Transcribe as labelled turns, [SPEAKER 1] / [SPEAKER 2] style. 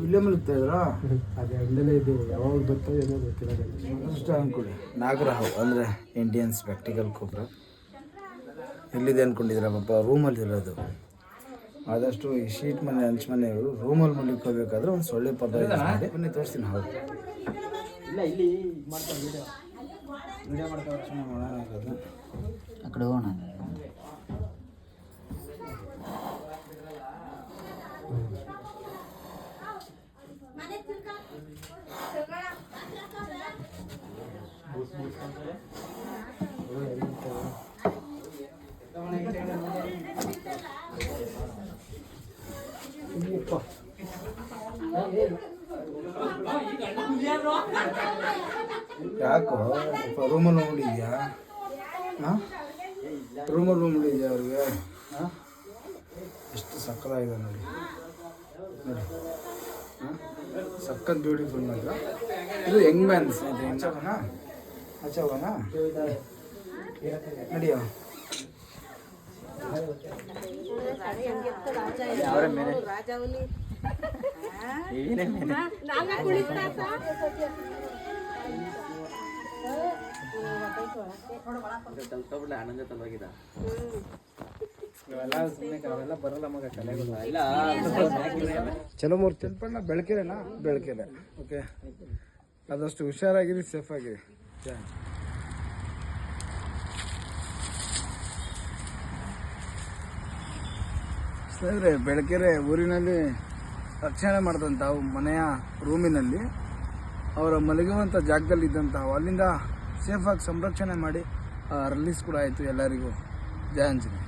[SPEAKER 1] ಇಲ್ಲೇ ಮಲಗ್ತಾ ಇದ್ರಾ?
[SPEAKER 2] ಅದೇ ಅಂದಲೇ ಇದ್ದೀವಿ, ಯಾವಾಗ ಬರ್ತದೆ ಏನೋ ಗೊತ್ತಿಲ್ಲ.
[SPEAKER 1] ಅಷ್ಟ ಅಂದ್ಕೊಳ್ಳಿ. ನಾಗರಹಾವು ಅಂದರೆ ಇಂಡಿಯನ್ ಸ್ಪೆಕ್ಟಿಕಲ್ ಕೊಬ್ರಾ. ಎಲ್ಲಿದೆ ಅಂದ್ಕೊಂಡಿದ್ದೀರಾ ಪಾಪ? ರೂಮಲ್ಲಿ ಇರೋದು. ಆದಷ್ಟು ಈ ಶೀಟ್ ಮನೆ ಹಂಚು ಮನೆಯವರು ರೂಮಲ್ಲಿ ಮಲಿಕೋಬೇಕಾದ್ರೆ ಒಂದು ಸೊಳ್ಳೆ ಪರ್ದ ಮಾಡಿ ಬನ್ನಿ ತೋರಿಸ್ತೀನಿ. ಹೌದು
[SPEAKER 3] ಆ ಕಡೆ ಹೋಗೋಣ.
[SPEAKER 1] ಯಾಕೋ ರೂಮಲ್ಲಿ ನೋಡಿದ್ಯಾ? ಹಾಂ, ರೂಮಲ್ಲಿ ನೋಡಿದ್ಯಾ ಅವ್ರಿಗೆ? ಹಾಂ, ಎಷ್ಟು ಸಕ್ಕತ್ತಾಗಿದೆ ನೋಡಿ ನೋಡಿ. ಹಾಂ, ಸಕ್ಕತ್ ಬ್ಯೂಟಿಫುಲ್ ಮಾತ್ರ. ಇದು ಹೆಂಗ್ ಮ್ಯಾನ್ ಸ್ನೇಹಿತರೆ. ಹಚ್ಚೋಣ ಹಚ್ಚೋಣ ನಡಿಯೋ.
[SPEAKER 2] ಬರಲ್ಲ ಮಗ ಕಲೆಗಳು.
[SPEAKER 1] ಚಲೋ ಮೂರ್ತಿ ಅನ್ಪಣ್ಣ. ಬೆಳಕೆರೆನಾ? ಬೆಳಕೆರೆ. ಓಕೆ, ಆದಷ್ಟು ಹುಷಾರಾಗಿರಿ, ಸೇಫ್ ಆಗಿರಿ. ಸ್ನೇಹಿತರೆ, ಬೆಳಕೆರೆ ಊರಿನಲ್ಲಿ ರಕ್ಷಣೆ ಮಾಡಿದಂಥ ಮನೆಯ ರೂಮಿನಲ್ಲಿ ಅವರ ಮಲಗುವಂಥ ಜಾಗದಲ್ಲಿದ್ದಂಥ ಅಲ್ಲಿಂದ ಸೇಫಾಗಿ ಸಂರಕ್ಷಣೆ ಮಾಡಿ ರಿಲೀಸ್ ಕೂಡ ಆಯಿತು ಎಲ್ಲರಿಗೂ. ಜಯ ಆಂಜನೇಯ.